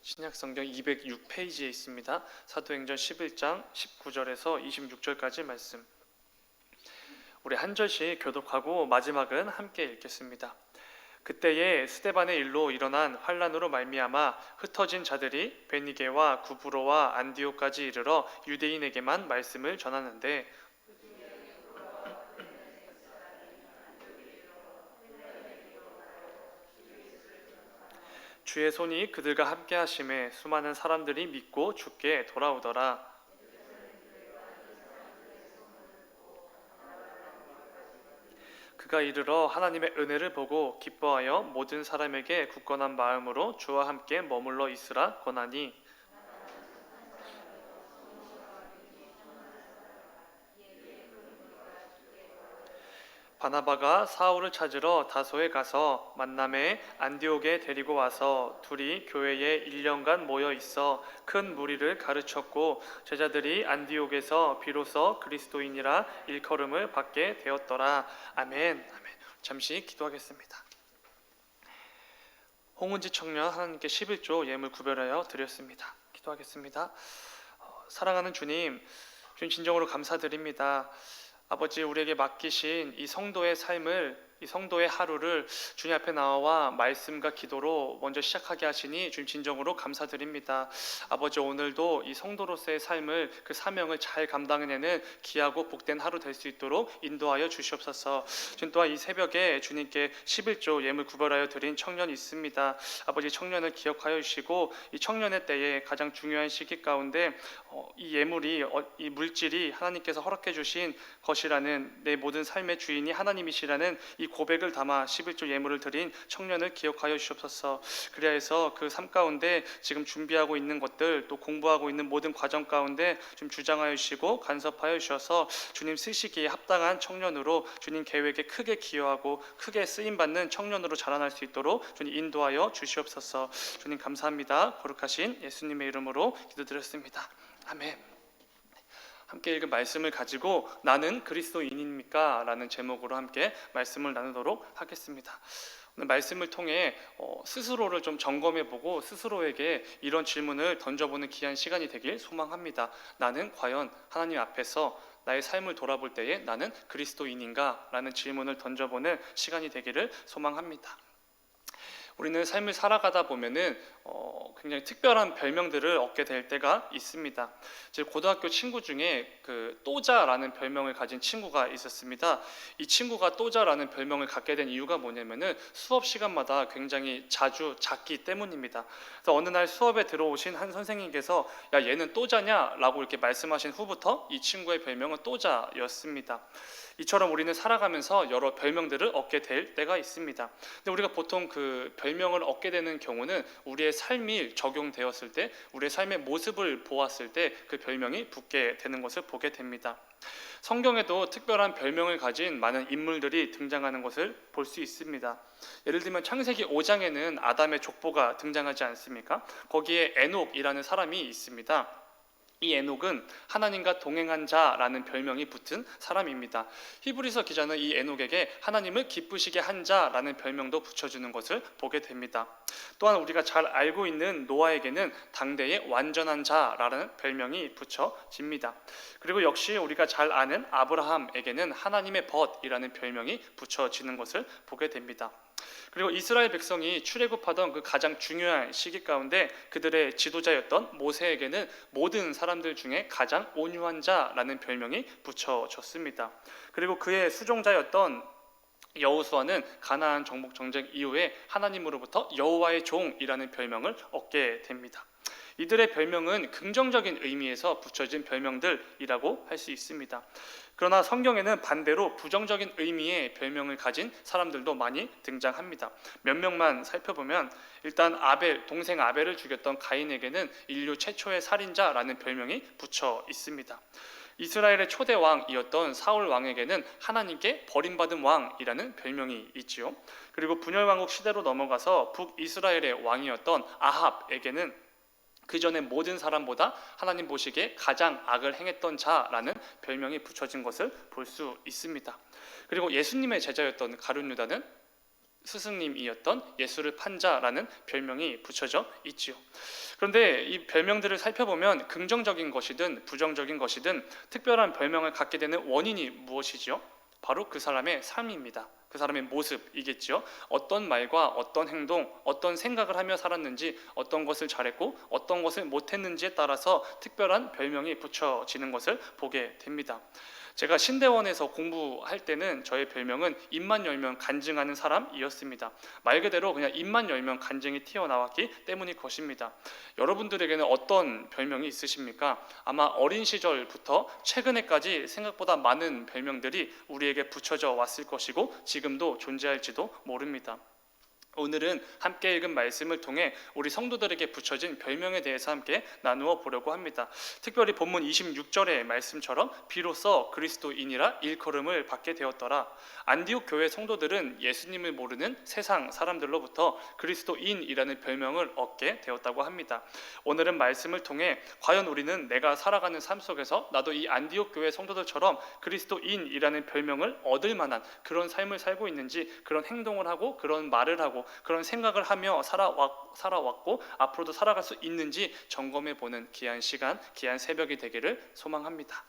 신약성경 206페이지에 있습니다. 사도행전 11장 19절에서 26절까지 말씀. 우리 한 절씩 교독하고 마지막은 함께 읽겠습니다. 그때에 스데반의 일로 일어난 환란으로 말미암아 흩어진 자들이 베니게와 구브로와 안디옥까지 이르러 유대인에게만 말씀을 전하는데 주의 손이 그들과 함께 하심에 수많은 사람들이 믿고 주께 돌아오더라. 그가 이르러 하나님의 은혜를 보고 기뻐하여 모든 사람에게 굳건한 마음으로 주와 함께 머물러 있으라 권하니 바나바가 사울을 찾으러 다소에 가서 만남에 안디옥에 데리고 와서 둘이 교회에 1년간 모여 있어 큰 무리를 가르쳤고 제자들이 안디옥에서 비로소 그리스도인이라 일컬음을 받게 되었더라. 아멘. 아멘. 잠시 기도하겠습니다. 홍은지 청년 하나님께 11조 예물 구별하여 드렸습니다. 기도하겠습니다. 사랑하는 주님 진정으로 감사드립니다. 아버지, 우리에게 맡기신 이 성도의 삶을, 이 성도의 하루를 주님 앞에 나와 말씀과 기도로 먼저 시작하게 하시니 주님 진정으로 감사드립니다. 아버지, 오늘도 이 성도로서의 삶을, 그 사명을 잘 감당해내는 귀하고 복된 하루 될 수 있도록 인도하여 주시옵소서. 주님 또한 이 새벽에 주님께 11조 예물 구별하여 드린 청년이 있습니다. 아버지, 청년을 기억하여 주시고 이 청년의 때에 가장 중요한 시기 가운데 이 예물이, 이 물질이 하나님께서 허락해 주신 것이라는, 내 모든 삶의 주인이 하나님이시라는 이 고백을 담아 11조 예물을 드린 청년을 기억하여 주시옵소서. 그리하 해서 그 삶 가운데 지금 준비하고 있는 것들, 또 공부하고 있는 모든 과정 가운데 좀 주장하여 주시고 간섭하여 주셔서 주님 쓰시기에 합당한 청년으로, 주님 계획에 크게 기여하고 크게 쓰임받는 청년으로 자라날 수 있도록 주님 인도하여 주시옵소서. 주님 감사합니다. 거룩하신 예수님의 이름으로 기도드렸습니다. 아멘. 함께 읽은 말씀을 가지고 나는 그리스도인입니까? 라는 제목으로 함께 말씀을 나누도록 하겠습니다. 오늘 말씀을 통해 스스로를 좀 점검해보고 스스로에게 이런 질문을 던져보는 귀한 시간이 되길 소망합니다. 나는 과연 하나님 앞에서 나의 삶을 돌아볼 때에 나는 그리스도인인가? 라는 질문을 던져보는 시간이 되기를 소망합니다. 우리는 삶을 살아가다 보면은 굉장히 특별한 별명들을 얻게 될 때가 있습니다. 제 고등학교 친구 중에 그 또자라는 별명을 가진 친구가 있었습니다. 이 친구가 또자라는 별명을 갖게 된 이유가 뭐냐면은 수업 시간마다 굉장히 자주 잦기 때문입니다. 그래서 어느 날 수업에 들어오신 한 선생님께서 야, 얘는 또자냐? 라고 이렇게 말씀하신 후부터 이 친구의 별명은 또자였습니다. 이처럼 우리는 살아가면서 여러 별명들을 얻게 될 때가 있습니다. 근데 우리가 보통 그 별명을 얻게 되는 경우는 우리의 삶이 적용되었을 때, 우리의 삶의 모습을 보았을 때 그 별명이 붙게 되는 것을 보게 됩니다. 성경에도 특별한 별명을 가진 많은 인물들이 등장하는 것을 볼 수 있습니다. 예를 들면 창세기 5장에는 아담의 족보가 등장하지 않습니까? 거기에 에녹이라는 사람이 있습니다. 이 에녹은 하나님과 동행한 자라는 별명이 붙은 사람입니다. 히브리서 기자는 이 에녹에게 하나님을 기쁘시게 한 자라는 별명도 붙여주는 것을 보게 됩니다. 또한 우리가 잘 알고 있는 노아에게는 당대의 완전한 자라는 별명이 붙여집니다. 그리고 역시 우리가 잘 아는 아브라함에게는 하나님의 벗이라는 별명이 붙여지는 것을 보게 됩니다. 그리고 이스라엘 백성이 출애굽하던 그 가장 중요한 시기 가운데 그들의 지도자였던 모세에게는 모든 사람들 중에 가장 온유한 자라는 별명이 붙여졌습니다. 그리고 그의 수종자였던 여호수아는 가나안 정복 전쟁 이후에 하나님으로부터 여호와의 종이라는 별명을 얻게 됩니다. 이들의 별명은 긍정적인 의미에서 붙여진 별명들이라고 할 수 있습니다. 그러나 성경에는 반대로 부정적인 의미의 별명을 가진 사람들도 많이 등장합니다. 몇 명만 살펴보면 일단 동생 아벨을 죽였던 가인에게는 인류 최초의 살인자라는 별명이 붙여 있습니다. 이스라엘의 초대 왕이었던 사울 왕에게는 하나님께 버림받은 왕이라는 별명이 있지요. 그리고 분열왕국 시대로 넘어가서 북이스라엘의 왕이었던 아합에게는 그 전에 모든 사람보다 하나님 보시기에 가장 악을 행했던 자라는 별명이 붙여진 것을 볼 수 있습니다. 그리고 예수님의 제자였던 가룟 유다는 스승님이었던 예수를 판자라는 별명이 붙여져 있지요. 그런데 이 별명들을 살펴보면 긍정적인 것이든 부정적인 것이든 특별한 별명을 갖게 되는 원인이 무엇이지요? 바로 그 사람의 삶입니다. 그 사람의 모습이겠지요. 어떤 말과 어떤 행동, 어떤 생각을 하며 살았는지, 어떤 것을 잘했고 어떤 것을 못했는지에 따라서 특별한 별명이 붙여지는 것을 보게 됩니다. 제가 신대원에서 공부할 때는 저의 별명은 입만 열면 간증하는 사람이었습니다. 말 그대로 그냥 입만 열면 간증이 튀어나왔기 때문일 것입니다. 여러분들에게는 어떤 별명이 있으십니까? 아마 어린 시절부터 최근에까지 생각보다 많은 별명들이 우리에게 붙여져 왔을 것이고 지금도 존재할지도 모릅니다. 오늘은 함께 읽은 말씀을 통해 우리 성도들에게 붙여진 별명에 대해서 함께 나누어 보려고 합니다. 특별히 본문 26절의 말씀처럼 비로소 그리스도인이라 일컬음을 받게 되었더라. 안디옥 교회 성도들은 예수님을 모르는 세상 사람들로부터 그리스도인이라는 별명을 얻게 되었다고 합니다. 오늘은 말씀을 통해 과연 우리는 내가 살아가는 삶 속에서 나도 이 안디옥 교회 성도들처럼 그리스도인이라는 별명을 얻을 만한 그런 삶을 살고 있는지, 그런 행동을 하고 그런 말을 하고 그런 생각을 하며 살아왔고 앞으로도 살아갈 수 있는지 점검해 보는 귀한 시간, 귀한 새벽이 되기를 소망합니다.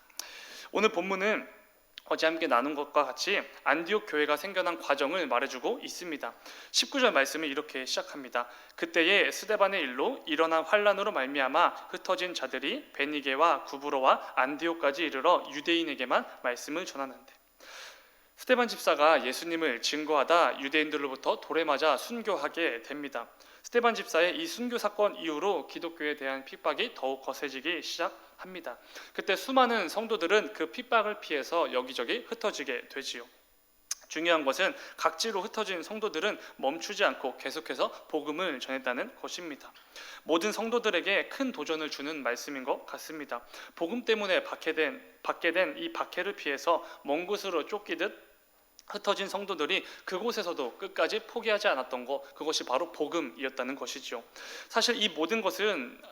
오늘 본문은 어제 함께 나눈 것과 같이 안디옥 교회가 생겨난 과정을 말해주고 있습니다. 19절 말씀을 이렇게 시작합니다. 그때에 스데반의 일로 일어난 환란으로 말미암아 흩어진 자들이 베니게와 구브로와 안디옥까지 이르러 유대인에게만 말씀을 전하는데, 스데반 집사가 예수님을 증거하다 유대인들로부터 돌에 맞아 순교하게 됩니다. 스데반 집사의 이 순교 사건 이후로 기독교에 대한 핍박이 더욱 거세지기 시작합니다. 그때 수많은 성도들은 그 핍박을 피해서 여기저기 흩어지게 되지요. 중요한 것은 각지로 흩어진 성도들은 멈추지 않고 계속해서 복음을 전했다는 것입니다. 모든 성도들에게 큰 도전을 주는 말씀인 것 같습니다. 복음 때문에 받게 된 이 박해를 피해서 먼 곳으로 쫓기듯 흩어진 성도들이 그곳에서도 끝까지 포기하지 않았던 것, 그것이 바로 복음이었다는 것이죠. 사실 이 모든 것은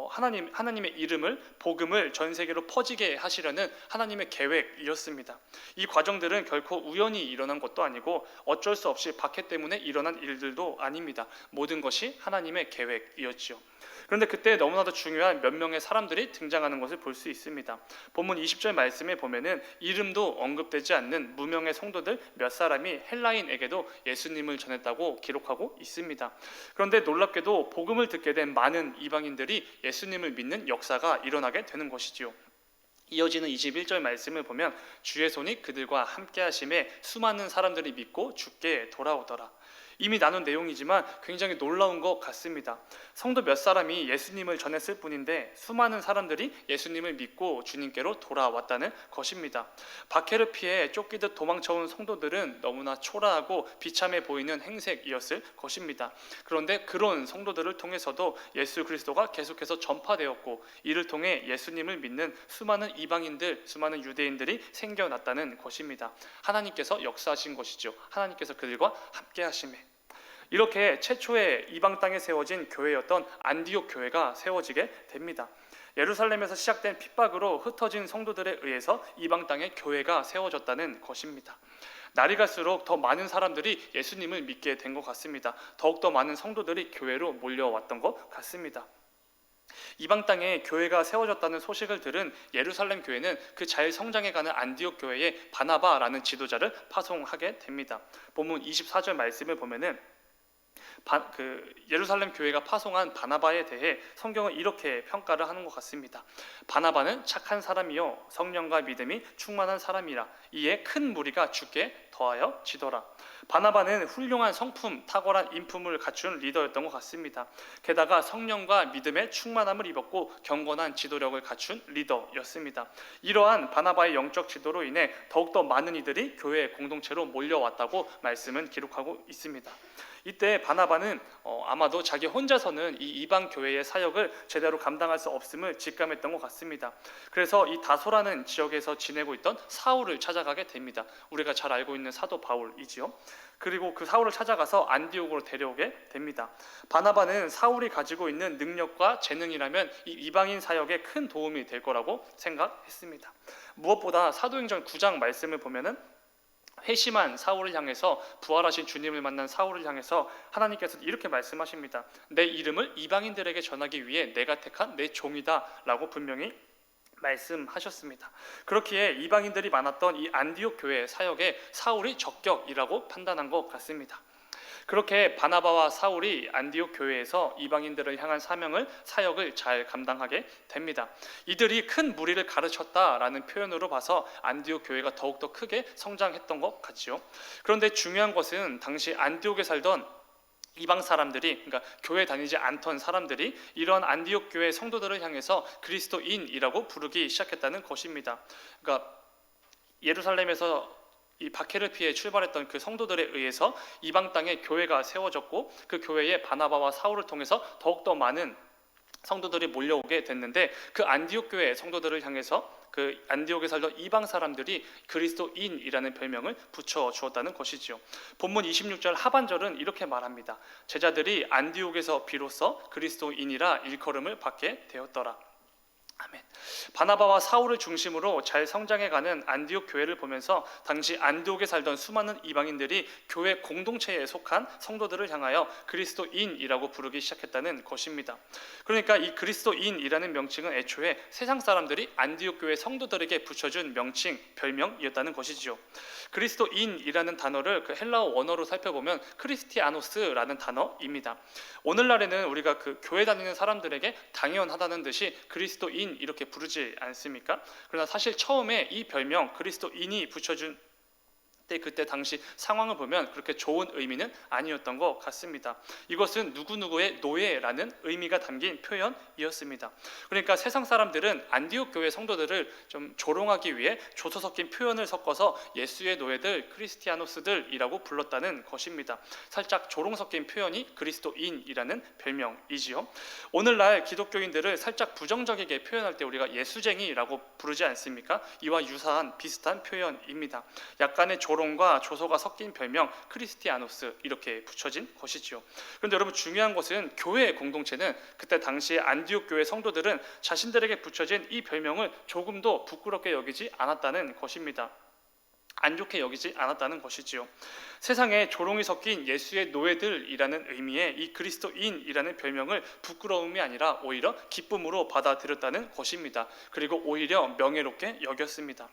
하나님의 이름을, 복음을 전 세계로 퍼지게 하시려는 하나님의 계획이었습니다. 이 과정들은 결코 우연히 일어난 것도 아니고 어쩔 수 없이 박해 때문에 일어난 일들도 아닙니다. 모든 것이 하나님의 계획이었죠. 그런데 그때 너무나도 중요한 몇 명의 사람들이 등장하는 것을 볼 수 있습니다. 본문 20절 말씀에 보면은 이름도 언급되지 않는 무명의 성도들 몇 사람이 헬라인에게도 예수님을 전했다고 기록하고 있습니다. 그런데 놀랍게도 복음을 듣게 된 많은 이방인들이 예수님을 믿는 역사가 일어나게 되는 것이지요. 이어지는 21절 말씀을 보면 주의 손이 그들과 함께 하심에 수많은 사람들이 믿고 주께 돌아오더라. 이미 나눈 내용이지만 굉장히 놀라운 것 같습니다. 성도 몇 사람이 예수님을 전했을 뿐인데 수많은 사람들이 예수님을 믿고 주님께로 돌아왔다는 것입니다. 박해를 피해 쫓기듯 도망쳐온 성도들은 너무나 초라하고 비참해 보이는 행색이었을 것입니다. 그런데 그런 성도들을 통해서도 예수 그리스도가 계속해서 전파되었고 이를 통해 예수님을 믿는 수많은 이방인들, 수많은 유대인들이 생겨났다는 것입니다. 하나님께서 역사하신 것이죠. 하나님께서 그들과 함께 하심에 이렇게 최초의 이방 땅에 세워진 교회였던 안디옥 교회가 세워지게 됩니다. 예루살렘에서 시작된 핍박으로 흩어진 성도들에 의해서 이방 땅에 교회가 세워졌다는 것입니다. 날이 갈수록 더 많은 사람들이 예수님을 믿게 된 것 같습니다. 더욱더 많은 성도들이 교회로 몰려왔던 것 같습니다. 이방 땅에 교회가 세워졌다는 소식을 들은 예루살렘 교회는 그 잘 성장해가는 안디옥 교회에 바나바라는 지도자를 파송하게 됩니다. 본문 24절 말씀을 보면은 예루살렘 교회가 파송한 바나바에 대해 성경은 이렇게 평가를 하는 것 같습니다. 바나바는 착한 사람이요 성령과 믿음이 충만한 사람이라 이에 큰 무리가 주께 더하여 지더라. 바나바는 훌륭한 성품, 탁월한 인품을 갖춘 리더였던 것 같습니다. 게다가 성령과 믿음의 충만함을 입었고 경건한 지도력을 갖춘 리더였습니다. 이러한 바나바의 영적 지도로 인해 더욱더 많은 이들이 교회 공동체로 몰려왔다고 말씀은 기록하고 있습니다. 이때 바나바는 아마도 자기 혼자서는 이 이방 교회의 사역을 제대로 감당할 수 없음을 직감했던 것 같습니다. 그래서 이 다소라는 지역에서 지내고 있던 사울을 찾아가게 됩니다. 우리가 잘 알고 있는 사도 바울이지요. 그리고 그 사울을 찾아가서 안디옥으로 데려오게 됩니다. 바나바는 사울이 가지고 있는 능력과 재능이라면 이 이방인 사역에 큰 도움이 될 거라고 생각했습니다. 무엇보다 사도행전 9장 말씀을 보면은 회심한 사울을 향해서, 부활하신 주님을 만난 사울을 향해서 하나님께서 이렇게 말씀하십니다. 내 이름을 이방인들에게 전하기 위해 내가 택한 내 종이다 라고 분명히 말씀하셨습니다. 그렇기에 이방인들이 많았던 이 안디옥 교회 사역에 사울이 적격이라고 판단한 것 같습니다. 그렇게 바나바와 사울이 안디옥 교회에서 이방인들을 향한 사역을 잘 감당하게 됩니다. 이들이 큰 무리를 가르쳤다라는 표현으로 봐서 안디옥 교회가 더욱더 크게 성장했던 것 같지요. 그런데 중요한 것은 당시 안디옥에 살던 이방 사람들이, 그러니까 교회 다니지 않던 사람들이 이런 안디옥 교회 성도들을 향해서 그리스도인이라고 부르기 시작했다는 것입니다. 그러니까 예루살렘에서 이 박해를 피해 출발했던 그 성도들에 의해서 이방 땅에 교회가 세워졌고, 그 교회에 바나바와 사울을 통해서 더욱더 많은 성도들이 몰려오게 됐는데, 그 안디옥 교회 성도들을 향해서 그 안디옥에 살던 이방 사람들이 그리스도인이라는 별명을 붙여 주었다는 것이지요. 본문 26절 하반절은 이렇게 말합니다. 제자들이 안디옥에서 비로소 그리스도인이라 일컬음을 받게 되었더라. 아멘. 바나바와 사울을 중심으로 잘 성장해가는 안디옥 교회를 보면서 당시 안디옥에 살던 수많은 이방인들이 교회 공동체에 속한 성도들을 향하여 그리스도인이라고 부르기 시작했다는 것입니다. 그러니까 이 그리스도인이라는 명칭은 애초에 세상 사람들이 안디옥 교회 성도들에게 붙여준 명칭, 별명이었다는 것이지요. 그리스도인이라는 단어를 그 헬라어 원어로 살펴보면 크리스티아노스라는 단어입니다. 오늘날에는 우리가 그 교회 다니는 사람들에게 당연하다는 듯이 그리스도인 이렇게 부르지 않습니까? 그러나 사실 처음에 이 별명 그리스도인이 붙여준 그때 당시 상황을 보면 그렇게 좋은 의미는 아니었던 것 같습니다. 이것은 누구누구의 노예라는 의미가 담긴 표현이었습니다. 그러니까 세상 사람들은 안디옥 교회 성도들을 좀 조롱하기 위해 조서 섞인 표현을 섞어서 예수의 노예들, 크리스티아노스들이라고 불렀다는 것입니다. 살짝 조롱 섞인 표현이 그리스도인이라는 별명이지요. 오늘날 기독교인들을 살짝 부정적이게 표현할 때 우리가 예수쟁이라고 부르지 않습니까? 이와 유사한 비슷한 표현입니다. 약간의 조롱과 조소가 섞인 별명 크리스티아노스 이렇게 붙여진 것이지요. 그런데 여러분, 중요한 것은 교회 공동체는 그때 당시 안디옥 교회 성도들은 자신들에게 붙여진 이 별명을 조금도 부끄럽게 여기지 않았다는 것입니다. 안 좋게 여기지 않았다는 것이지요. 세상에 조롱이 섞인 예수의 노예들이라는 의미의 이 그리스도인이라는 별명을 부끄러움이 아니라 오히려 기쁨으로 받아들였다는 것입니다. 그리고 오히려 명예롭게 여겼습니다.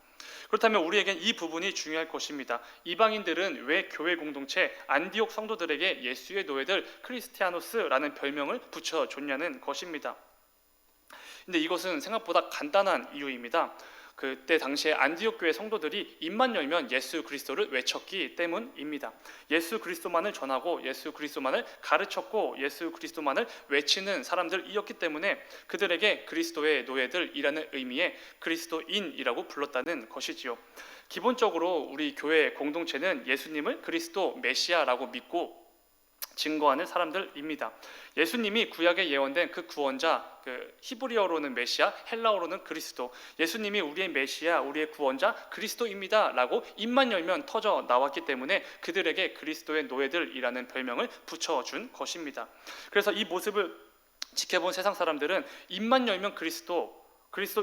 그렇다면 우리에겐 이 부분이 중요할 것입니다. 이방인들은 왜 교회 공동체 안디옥 성도들에게 예수의 노예들 크리스티아노스라는 별명을 붙여줬냐는 것입니다. 근데 이것은 생각보다 간단한 이유입니다. 그때 당시에 안디옥 교회 성도들이 입만 열면 예수 그리스도를 외쳤기 때문입니다. 예수 그리스도만을 전하고 예수 그리스도만을 가르쳤고 예수 그리스도만을 외치는 사람들이었기 때문에 그들에게 그리스도의 노예들이라는 의미의 그리스도인이라고 불렀다는 것이지요. 기본적으로 우리 교회 공동체는 예수님을 그리스도 메시아라고 믿고 증거하는 사람들입니다. 예수님이 구약에 예언된 그 구원자, 그 히브리어로는 메시아, 헬라어로는 그리스도, 예수님이 우리의 메시아, 우리의 구원자 그리스도입니다 라고 입만 열면 터져 나왔기 때문에 그들에게 그리스도의 노예들이라는 별명을 붙여준 것입니다. 그래서 이 모습을 지켜본 세상 사람들은 입만 열면 그리스도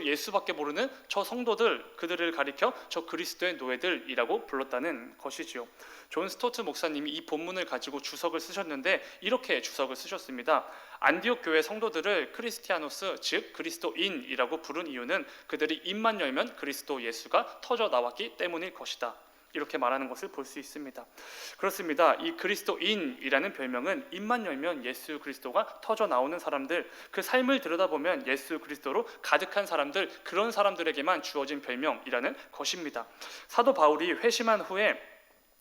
예수밖에 모르는 저 성도들, 그들을 가리켜 저 그리스도의 노예들이라고 불렀다는 것이지요. 존 스토트 목사님이 이 본문을 가지고 주석을 쓰셨는데 이렇게 주석을 쓰셨습니다. 안디옥 교회 성도들을 크리스티아노스, 즉 그리스도인이라고 부른 이유는 그들이 입만 열면 그리스도 예수가 터져 나왔기 때문일 것이다. 이렇게 말하는 것을 볼 수 있습니다. 그렇습니다. 이 그리스도인이라는 별명은 입만 열면 예수 그리스도가 터져 나오는 사람들, 그 삶을 들여다보면 예수 그리스도로 가득한 사람들, 그런 사람들에게만 주어진 별명이라는 것입니다. 사도 바울이 회심한 후에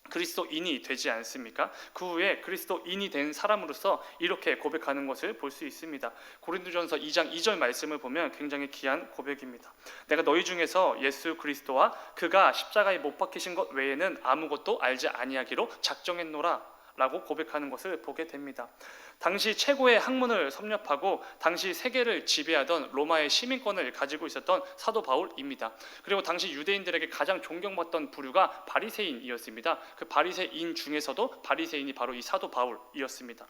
그리스도인이 되지 않습니까? 그 후에 그리스도인이 된 사람으로서 이렇게 고백하는 것을 볼 수 있습니다. 고린도전서 2장 2절 말씀을 보면 굉장히 귀한 고백입니다. 내가 너희 중에서 예수 그리스도와 그가 십자가에 못 박히신 것 외에는 아무것도 알지 아니하기로 작정했노라 라고 고백하는 것을 보게 됩니다. 당시 최고의 학문을 섭렵하고 당시 세계를 지배하던 로마의 시민권을 가지고 있었던 사도 바울입니다. 그리고 당시 유대인들에게 가장 존경받던 부류가 바리새인이었습니다. 그 바리새인 중에서도 바리새인이 바로 이 사도 바울이었습니다.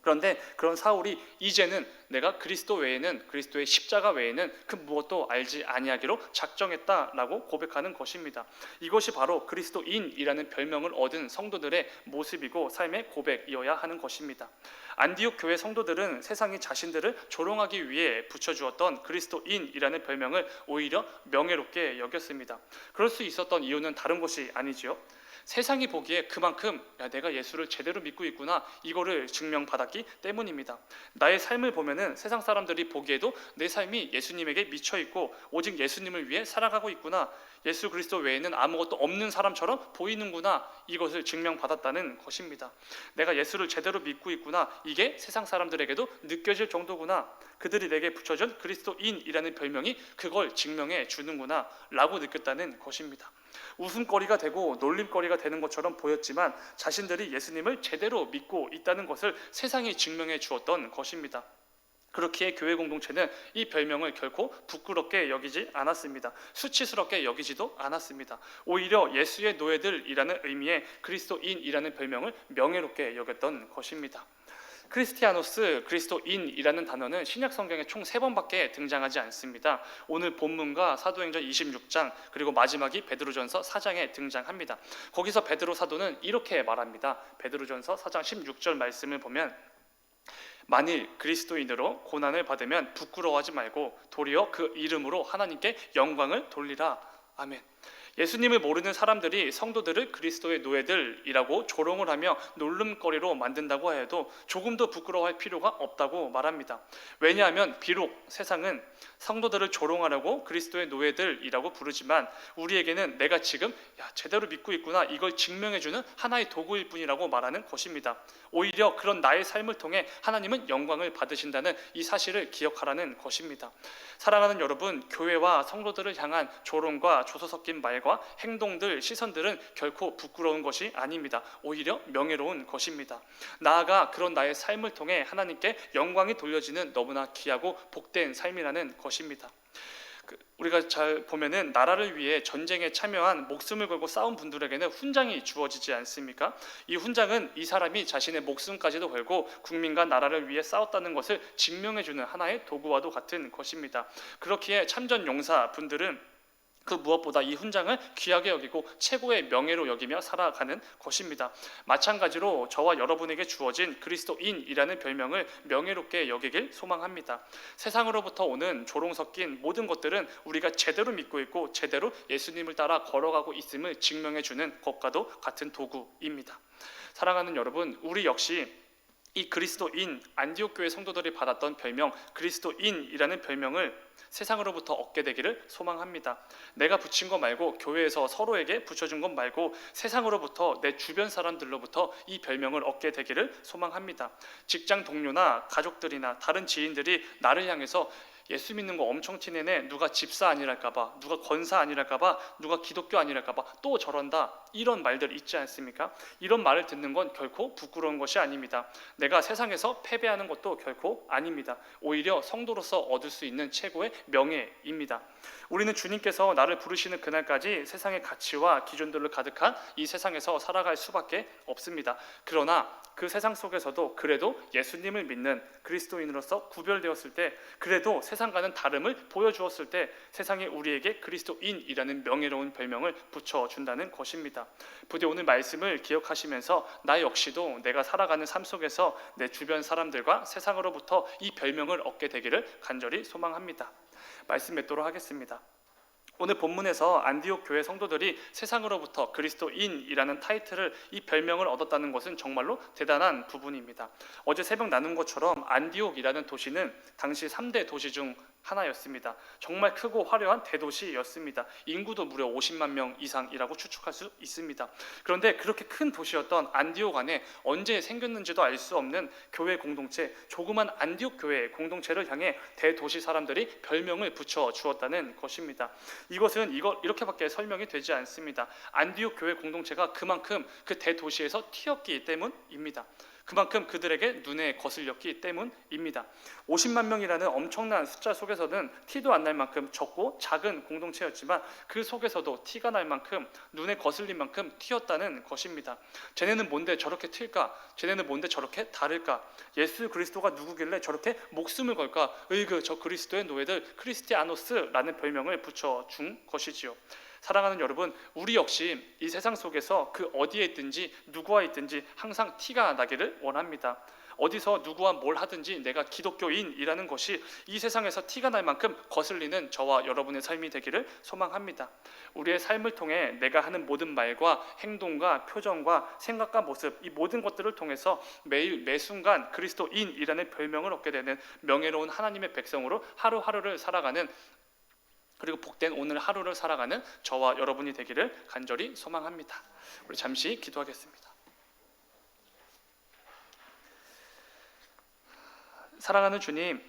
그런데 그런 사울이 이제는 내가 그리스도 외에는, 그리스도의 십자가 외에는 그 무엇도 알지 아니하기로 작정했다라고 고백하는 것입니다. 이것이 바로 그리스도인이라는 별명을 얻은 성도들의 모습이고 삶의 고백이어야 하는 것입니다. 안디옥 교회 성도들은 세상이 자신들을 조롱하기 위해 붙여주었던 그리스도인이라는 별명을 오히려 명예롭게 여겼습니다. 그럴 수 있었던 이유는 다른 것이 아니지요. 세상이 보기에 그만큼 내가 예수를 제대로 믿고 있구나, 이거를 증명받았기 때문입니다. 나의 삶을 보면은 세상 사람들이 보기에도 내 삶이 예수님에게 미쳐 있고 오직 예수님을 위해 살아가고 있구나, 예수 그리스도 외에는 아무것도 없는 사람처럼 보이는구나, 이것을 증명받았다는 것입니다. 내가 예수를 제대로 믿고 있구나, 이게 세상 사람들에게도 느껴질 정도구나, 그들이 내게 붙여준 그리스도인이라는 별명이 그걸 증명해 주는구나 라고 느꼈다는 것입니다. 웃음거리가 되고 놀림거리가 되는 것처럼 보였지만 자신들이 예수님을 제대로 믿고 있다는 것을 세상이 증명해 주었던 것입니다. 그렇기에 교회 공동체는 이 별명을 결코 부끄럽게 여기지 않았습니다. 수치스럽게 여기지도 않았습니다. 오히려 예수의 노예들이라는 의미의 그리스도인이라는 별명을 명예롭게 여겼던 것입니다. 크리스티아노스, 그리스도인이라는 단어는 신약 성경에 총 3번밖에 등장하지 않습니다. 오늘 본문과 사도행전 26장 그리고 마지막이 베드로전서 4장에 등장합니다. 거기서 베드로 사도는 이렇게 말합니다. 베드로전서 4장 16절 말씀을 보면 만일 그리스도인으로 고난을 받으면 부끄러워하지 말고 도리어 그 이름으로 하나님께 영광을 돌리라. 아멘. 예수님을 모르는 사람들이 성도들을 그리스도의 노예들이라고 조롱을 하며 놀림거리로 만든다고 해도 조금도 부끄러워할 필요가 없다고 말합니다. 왜냐하면 비록 세상은 성도들을 조롱하려고 그리스도의 노예들이라고 부르지만 우리에게는 내가 지금 제대로 믿고 있구나, 이걸 증명해주는 하나의 도구일 뿐이라고 말하는 것입니다. 오히려 그런 나의 삶을 통해 하나님은 영광을 받으신다는 이 사실을 기억하라는 것입니다. 사랑하는 여러분, 교회와 성도들을 향한 조롱과 조소 섞인 말과 행동들, 시선들은 결코 부끄러운 것이 아닙니다. 오히려 명예로운 것입니다. 나아가 그런 나의 삶을 통해 하나님께 영광이 돌려지는 너무나 귀하고 복된 삶이라는 것입니다. 우리가 잘 보면은 나라를 위해 전쟁에 참여한 목숨을 걸고 싸운 분들에게는 훈장이 주어지지 않습니까? 이 훈장은 이 사람이 자신의 목숨까지도 걸고 국민과 나라를 위해 싸웠다는 것을 증명해주는 하나의 도구와도 같은 것입니다. 그렇기에 참전 용사 분들은 그 무엇보다 이 훈장을 귀하게 여기고 최고의 명예로 여기며 살아가는 것입니다. 마찬가지로 저와 여러분에게 주어진 그리스도인이라는 별명을 명예롭게 여기길 소망합니다. 세상으로부터 오는 조롱 섞인 모든 것들은 우리가 제대로 믿고 있고 제대로 예수님을 따라 걸어가고 있음을 증명해주는 것과도 같은 도구입니다. 사랑하는 여러분, 우리 역시 이 그리스도인, 안디옥 교회 성도들이 받았던 별명 그리스도인이라는 별명을 세상으로부터 얻게 되기를 소망합니다. 내가 붙인 것 말고, 교회에서 서로에게 붙여준 것 말고 세상으로부터, 내 주변 사람들로부터 이 별명을 얻게 되기를 소망합니다. 직장 동료나 가족들이나 다른 지인들이 나를 향해서 예수 믿는 거 엄청 티내네, 누가 집사 아니랄까봐, 누가 권사 아니랄까봐, 누가 기독교 아니랄까봐 또 저런다, 이런 말들 있지 않습니까? 이런 말을 듣는 건 결코 부끄러운 것이 아닙니다. 내가 세상에서 패배하는 것도 결코 아닙니다. 오히려 성도로서 얻을 수 있는 최고의 명예입니다. 우리는 주님께서 나를 부르시는 그날까지 세상의 가치와 기준들로 가득한 이 세상에서 살아갈 수밖에 없습니다. 그러나 그 세상 속에서도 그래도 예수님을 믿는 그리스도인으로서 구별되었을 때, 그래도 세상과는 다름을 보여주었을 때 세상이 우리에게 그리스도인이라는 명예로운 별명을 붙여준다는 것입니다. 부디 오늘 말씀을 기억하시면서 나 역시도 내가 살아가는 삶 속에서 내 주변 사람들과 세상으로부터 이 별명을 얻게 되기를 간절히 소망합니다. 말씀 맺도록 하겠습니다. 오늘 본문에서 안디옥 교회 성도들이 세상으로부터 그리스도인이라는 타이틀을, 이 별명을 얻었다는 것은 정말로 대단한 부분입니다. 어제 새벽 나눈 것처럼 안디옥이라는 도시는 당시 3대 도시 중 하나였습니다. 정말 크고 화려한 대도시였습니다. 인구도 무려 50만 명 이상이라고 추측할 수 있습니다. 그런데 그렇게 큰 도시였던 안디옥 안에 언제 생겼는지도 알 수 없는 교회 공동체, 조그만 안디옥 교회 공동체를 향해 대도시 사람들이 별명을 붙여 주었다는 것입니다. 이것은 이렇게밖에 설명이 되지 않습니다. 안디옥 교회 공동체가 그만큼 그 대도시에서 튀었기 때문입니다. 그만큼 그들에게 눈에 거슬렸기 때문입니다. 50만 명이라는 엄청난 숫자 속에서는 티도 안 날 만큼 적고 작은 공동체였지만 그 속에서도 티가 날 만큼 눈에 거슬린 만큼 튀었다는 것입니다. 쟤네는 뭔데 저렇게 튈까? 쟤네는 뭔데 저렇게 다를까? 예수 그리스도가 누구길래 저렇게 목숨을 걸까? 으이그 저 그리스도의 노예들 크리스티아노스라는 별명을 붙여준 것이지요. 사랑하는 여러분, 우리 역시 이 세상 속에서 그 어디에 있든지 누구와 있든지 항상 티가 나기를 원합니다. 어디서 누구와 뭘 하든지 내가 기독교인이라는 것이 이 세상에서 티가 날 만큼 거슬리는 저와 여러분의 삶이 되기를 소망합니다. 우리의 삶을 통해 내가 하는 모든 말과 행동과 표정과 생각과 모습, 이 모든 것들을 통해서 매일 매순간 그리스도인이라는 별명을 얻게 되는 명예로운 하나님의 백성으로 하루하루를 살아가는, 그리고 복된 오늘 하루를 살아가는 저와 여러분이 되기를 간절히 소망합니다. 우리 잠시 기도하겠습니다. 사랑하는 주님,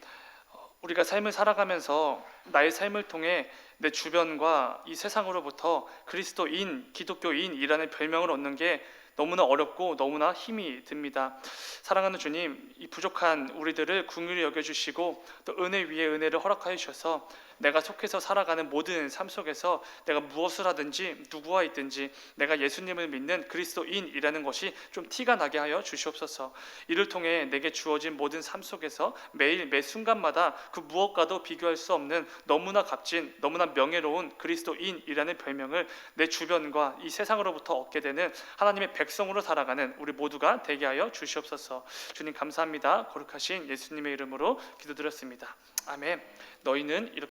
우리가 삶을 살아가면서 나의 삶을 통해 내 주변과 이 세상으로부터 그리스도인, 기독교인이라는 별명을 얻는 게 너무나 어렵고 너무나 힘이 듭니다. 사랑하는 주님, 이 부족한 우리들을 긍휼히 여겨주시고 또 은혜 위에 은혜를 허락하여 주셔서 내가 속해서 살아가는 모든 삶 속에서 내가 무엇을 하든지 누구와 있든지 내가 예수님을 믿는 그리스도인이라는 것이 좀 티가 나게 하여 주시옵소서. 이를 통해 내게 주어진 모든 삶 속에서 매일 매 순간마다 그 무엇과도 비교할 수 없는 너무나 값진, 너무나 명예로운 그리스도인이라는 별명을 내 주변과 이 세상으로부터 얻게 되는 하나님의 백성으로 살아가는 우리 모두가 되게 하여 주시옵소서. 주님 감사합니다. 거룩하신 예수님의 이름으로 기도드렸습니다. 아멘. 너희는 이렇게